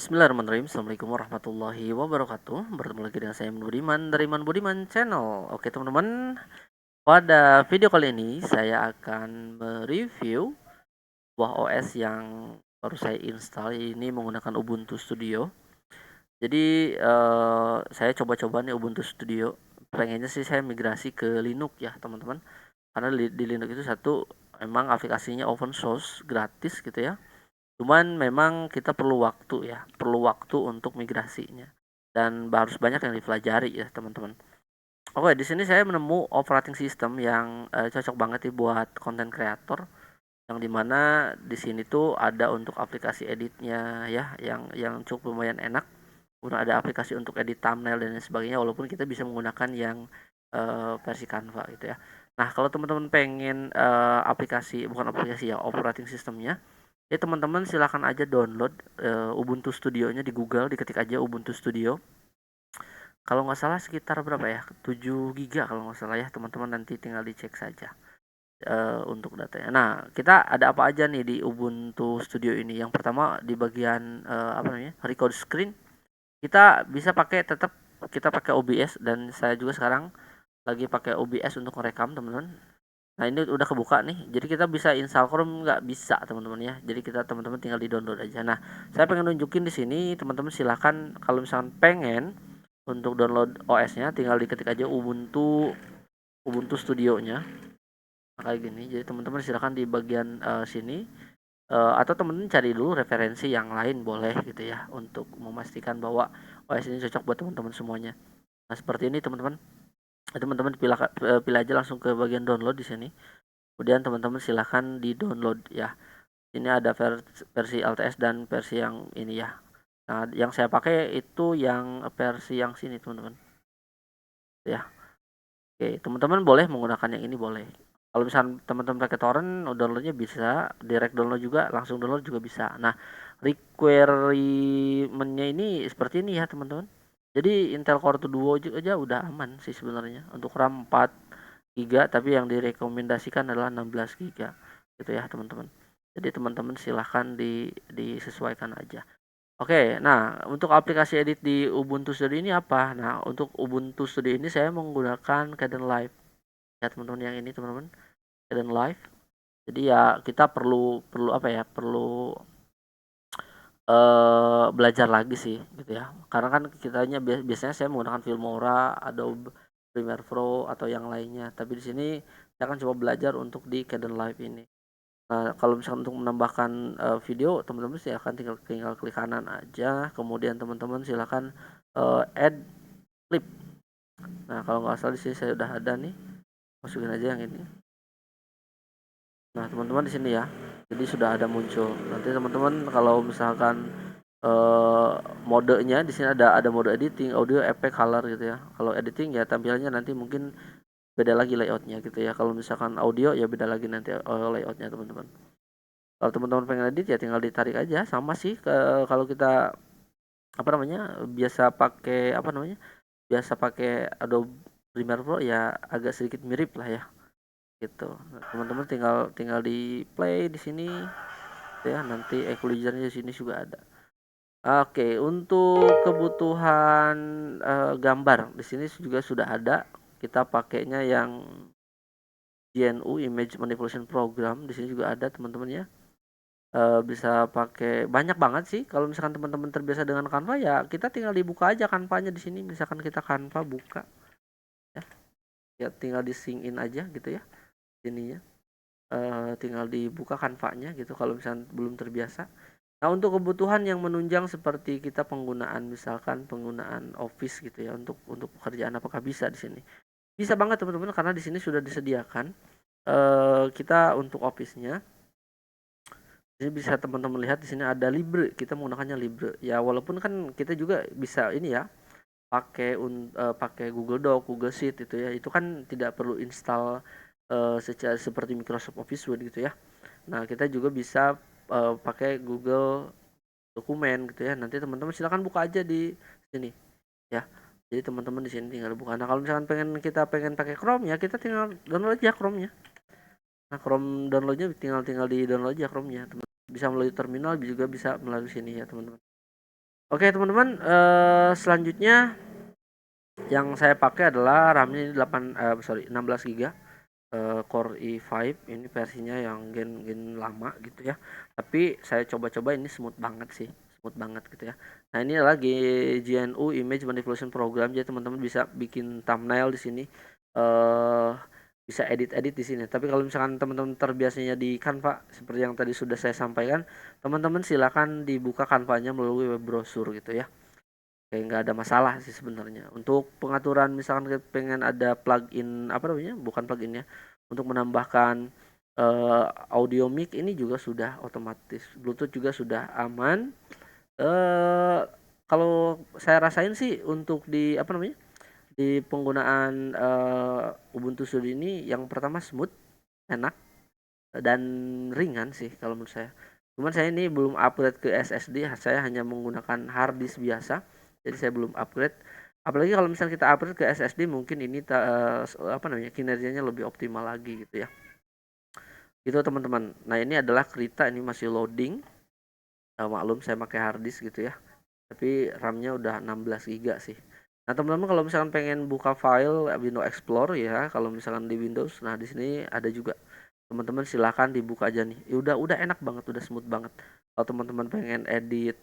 Bismillahirrahmanirrahim. Assalamualaikum warahmatullahi wabarakatuh. Bertemu lagi dengan saya Budiman dari Budiman Channel. Oke teman-teman, pada video kali ini saya akan mereview buah OS yang baru saya install ini menggunakan Ubuntu Studio. Jadi saya coba-coba nih Ubuntu Studio. Pengennya sih saya migrasi ke Linux ya teman-teman. Karena di Linux itu satu emang aplikasinya open source gratis gitu ya. Cuman memang kita perlu waktu ya, perlu waktu untuk migrasinya. Dan harus banyak yang dipelajari ya, teman-teman. Oke, di sini saya menemu operating system yang cocok banget nih buat content creator. Yang dimana di sini tuh ada untuk aplikasi editnya ya, yang cukup lumayan enak. Kemudian ada aplikasi untuk edit thumbnail dan lain sebagainya, walaupun kita bisa menggunakan yang versi Canva gitu ya. Nah, kalau teman-teman pengen aplikasi, bukan aplikasi ya, operating systemnya, ya teman-teman silahkan aja download Ubuntu Studio-nya di Google, diketik aja Ubuntu Studio. Kalau nggak salah sekitar berapa ya? 7 giga kalau nggak salah ya, teman-teman nanti tinggal dicek saja untuk datanya. Nah, kita ada apa aja nih di Ubuntu Studio ini? Yang pertama di bagian apa namanya? Record screen. Kita bisa pakai tetap kita pakai OBS dan saya juga sekarang lagi pakai OBS untuk merekam, teman-teman. Nah, ini udah kebuka nih. Jadi kita bisa install Chrome nggak bisa, teman-teman ya. Jadi kita teman-teman tinggal di-download aja. Nah, saya pengen nunjukin di sini, teman-teman silahkan kalau misalkan pengen untuk download OS-nya tinggal diketik aja Ubuntu Ubuntu Studio-nya. Nah, kayak gini. Jadi teman-teman silahkan di bagian sini atau teman-teman cari dulu referensi yang lain boleh gitu ya untuk memastikan bahwa OS ini cocok buat teman-teman semuanya. Nah, seperti ini teman-teman. Teman-teman pilih aja langsung ke bagian download di sini. Kemudian teman-teman silahkan di-download ya. Ini ada versi LTS dan versi yang ini ya. Nah, yang saya pakai itu yang versi yang sini, teman-teman. Ya. Oke, teman-teman boleh menggunakan yang ini boleh. Kalau misalnya teman-teman pakai torrent, downloadnya bisa, direct download juga, langsung download juga bisa. Nah, requirement-nya ini seperti ini ya, teman-teman. Jadi Intel Core 2 Duo aja udah aman sih sebenarnya. Untuk RAM 4 GB, tapi yang direkomendasikan adalah 16 GB. Gitu ya, teman-teman. Jadi teman-teman silahkan disesuaikan aja. Oke, nah untuk aplikasi edit di Ubuntu Studio ini apa? Nah, untuk Ubuntu Studio ini saya menggunakan Kdenlive. Ya, teman-teman yang ini, teman-teman. Kdenlive. Jadi ya kita perlu perlu apa ya? Perlu belajar lagi sih gitu ya. Karena kan kitanya biasanya saya menggunakan Filmora, Adobe Premiere Pro atau yang lainnya. Tapi di sini saya akan coba belajar untuk di Kdenlive ini. Nah, kalau misalkan untuk menambahkan video, teman-teman silahkan tinggal tinggal klik kanan aja, kemudian teman-teman silahkan add clip. Nah, kalau nggak salah di sini saya udah ada nih, masukin aja yang ini. Nah, teman-teman di sini ya, jadi sudah ada muncul. Nanti teman-teman kalau misalkan eh, modenya di sini ada mode editing, audio, effect, color gitu ya. Kalau editing ya tampilannya nanti mungkin beda lagi layoutnya gitu ya. Kalau misalkan audio ya beda lagi nanti layoutnya, teman-teman. Kalau teman-teman pengen edit ya tinggal ditarik aja, sama sih kalau kita apa namanya biasa pakai apa namanya biasa pakai Adobe Premiere Pro ya agak sedikit mirip lah ya gitu. Nah, teman-teman tinggal tinggal di play di sini ya, nanti equalizernya di sini juga ada. Oke, untuk kebutuhan gambar di sini juga sudah ada. Kita pakainya yang GNU Image Manipulation Program, di sini juga ada, teman-teman ya. Bisa pakai banyak banget sih. Kalau misalkan teman-teman terbiasa dengan Canva ya kita tinggal dibuka aja Canva-nya di sini. Misalkan kita Canva buka ya, ya tinggal di sync in aja gitu ya sininya. Tinggal dibuka Canva-nya gitu kalau misalkan belum terbiasa. Nah, untuk kebutuhan yang menunjang seperti kita penggunaan misalkan penggunaan Office gitu ya untuk pekerjaan, apakah bisa di sini? Bisa banget teman-teman, karena di sini sudah disediakan kita untuk Office-nya. Jadi bisa teman-teman lihat di sini ada Libre, kita menggunakannya Libre. Ya walaupun kan kita juga bisa ini ya, pakai Google Doc, Google Sheet itu ya. Itu kan tidak perlu install secara seperti Microsoft Office Word gitu ya. Nah, kita juga bisa pakai Google Dokumen gitu ya. Nanti teman-teman silakan buka aja di sini ya. Jadi teman-teman di sini tinggal buka. Nah, kalau misalkan kita pengen pakai Chrome ya, kita tinggal download aja Chrome-nya. Nah, Chrome downloadnya tinggal tinggal di download aja Chrome-nya. Bisa melalui terminal juga bisa melalui sini ya, teman-teman. Oke teman-teman, selanjutnya yang saya pakai adalah RAM-nya ini 16 GB, Core i5, ini versinya yang gen lama gitu ya. Tapi saya coba-coba ini smooth banget sih, smooth banget gitu ya. Nah, ini adalah GNU Image Manipulation Program, jadi teman-teman bisa bikin thumbnail di sini, eh bisa edit-edit di sini. Tapi kalau misalkan teman-teman terbiasanya di Canva seperti yang tadi sudah saya sampaikan, teman-teman silakan dibuka Canva-nya melalui web browser gitu ya. Kayak nggak ada masalah sih sebenarnya. Untuk pengaturan misalkan pengen ada plugin apa namanya? Bukan plugin ya. Untuk menambahkan audio mic ini juga sudah otomatis. Bluetooth juga sudah aman. Eh kalau saya rasain sih untuk di apa namanya? Di penggunaan Ubuntu Studio ini yang pertama smooth, enak dan ringan sih kalau menurut saya. Cuman saya ini belum upgrade ke SSD, saya hanya menggunakan hard disk biasa. Jadi saya belum upgrade. Apalagi kalau misalnya kita upgrade ke SSD mungkin ini apa namanya kinerjanya lebih optimal lagi gitu ya. Gitu teman-teman. Nah, ini adalah Krita, ini masih loading. Maklum saya pakai hard disk gitu ya. Tapi RAM-nya udah 16 GB sih. Nah, teman-teman kalau misalkan pengen buka file Windows Explorer ya, kalau misalkan di Windows, nah di sini ada juga. Teman-teman silahkan dibuka aja nih. Ya udah enak banget, udah smooth banget. Kalau teman-teman pengen edit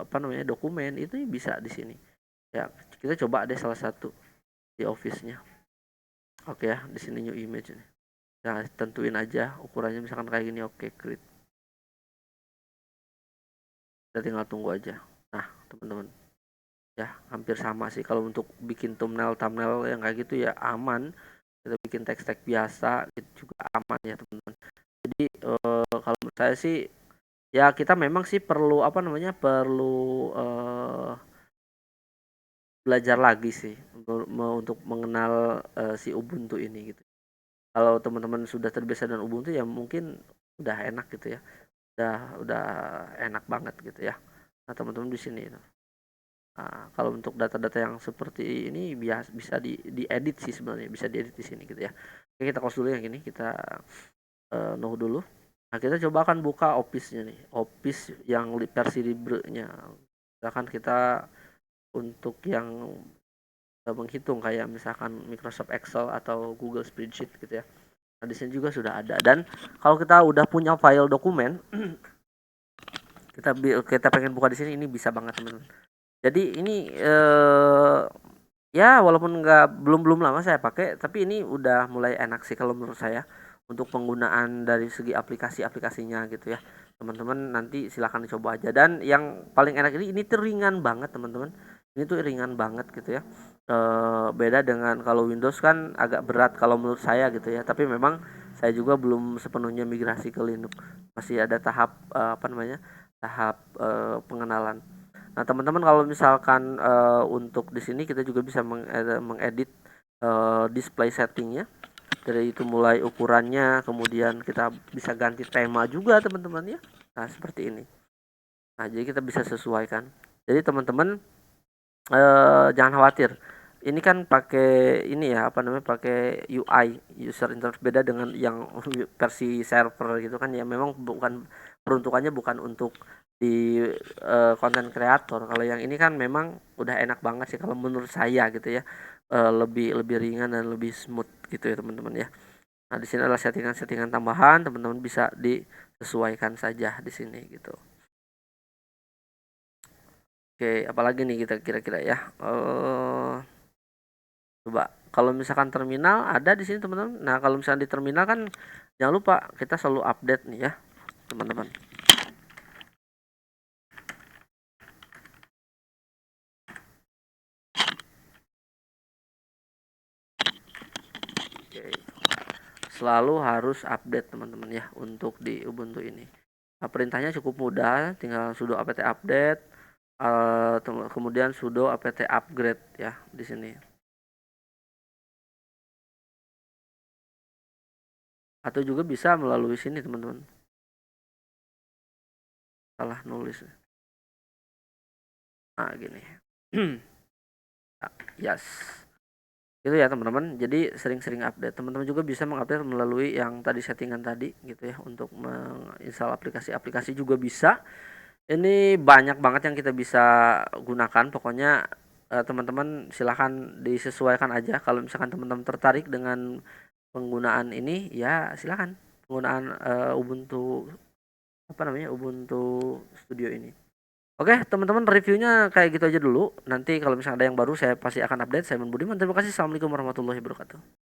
apa namanya dokumen itu bisa di sini. Ya, kita coba deh salah satu di Office-nya. Oke ya, di sini new image nih. Nah, tentuin aja ukurannya misalkan kayak gini, oke, create. Kita tinggal tunggu aja. Nah, teman-teman, ya hampir sama sih kalau untuk bikin thumbnail yang kayak gitu ya aman. Kita bikin teks-teks biasa itu juga aman ya, teman-teman. Jadi kalau menurut saya sih ya kita memang sih perlu apa namanya perlu belajar lagi sih untuk mengenal si Ubuntu ini gitu. Kalau teman-teman sudah terbiasa dengan Ubuntu ya mungkin udah enak gitu ya. Udah enak banget gitu ya. Nah, teman-teman di sini. Nah, kalau untuk data-data yang seperti ini bisa diedit sih sebenarnya, bisa diedit di sini gitu ya. Oke, kita close dulu yang ini, kita no dulu. Nah, kita coba akan buka Office-nya nih. Office yang versi librenya. Misalkan kita untuk yang menghitung kayak misalkan Microsoft Excel atau Google Spreadsheet gitu ya. Nah, di sini juga sudah ada. Dan kalau kita udah punya file dokumen, kita pengen buka di sini, ini bisa banget teman-teman. Jadi ini ya walaupun belum belum lama saya pakai, tapi ini udah mulai enak sih kalau menurut saya untuk penggunaan dari segi aplikasi-aplikasinya gitu ya. Teman-teman nanti silahkan coba aja. Dan yang paling enak ini tuh ringan banget teman-teman. Ini tuh ringan banget gitu ya. Beda dengan kalau Windows kan agak berat kalau menurut saya gitu ya. Tapi memang saya juga belum sepenuhnya migrasi ke Linux. Masih ada tahap apa namanya? Tahap pengenalan. Nah, teman-teman kalau misalkan untuk di sini kita juga bisa mengedit display settingnya. Dari itu mulai ukurannya, kemudian kita bisa ganti tema juga teman-teman ya. Nah, seperti ini. Nah, jadi kita bisa sesuaikan. Jadi teman-teman jangan khawatir. Ini kan pakai ini ya apa namanya pakai UI user interface, beda dengan yang versi server gitu kan ya, memang bukan peruntukannya bukan untuk di konten kreator. Kalau yang ini kan memang udah enak banget sih kalau menurut saya gitu ya. Lebih lebih ringan dan lebih smooth gitu ya teman-teman ya. Nah, di sini adalah settingan-settingan tambahan, teman-teman bisa disesuaikan saja di sini gitu. Oke, apalagi nih kita kira-kira ya. Coba kalau misalkan terminal ada di sini teman-teman. Nah, kalau misalkan di terminal kan jangan lupa kita selalu update nih ya, teman-teman. Oke. Selalu harus update teman-teman ya untuk di Ubuntu ini. Nah, perintahnya cukup mudah, tinggal sudo apt update, kemudian sudo apt upgrade ya di sini. Atau juga bisa melalui sini teman-teman. Salah nulis. Nah, gini. Yes. Itu ya teman-teman. Jadi sering-sering update. Teman-teman juga bisa mengupdate melalui yang tadi settingan tadi gitu ya, untuk menginstal aplikasi-aplikasi juga bisa. Ini banyak banget yang kita bisa gunakan, pokoknya teman-teman silahkan disesuaikan aja. Kalau misalkan teman-teman tertarik dengan penggunaan ini, ya silahkan penggunaan Ubuntu apa namanya Ubuntu Studio ini. Oke, teman-teman reviewnya kayak gitu aja dulu. Nanti kalau misalnya ada yang baru saya pasti akan update. Saya Budiman. Terima kasih. Assalamualaikum warahmatullahi wabarakatuh.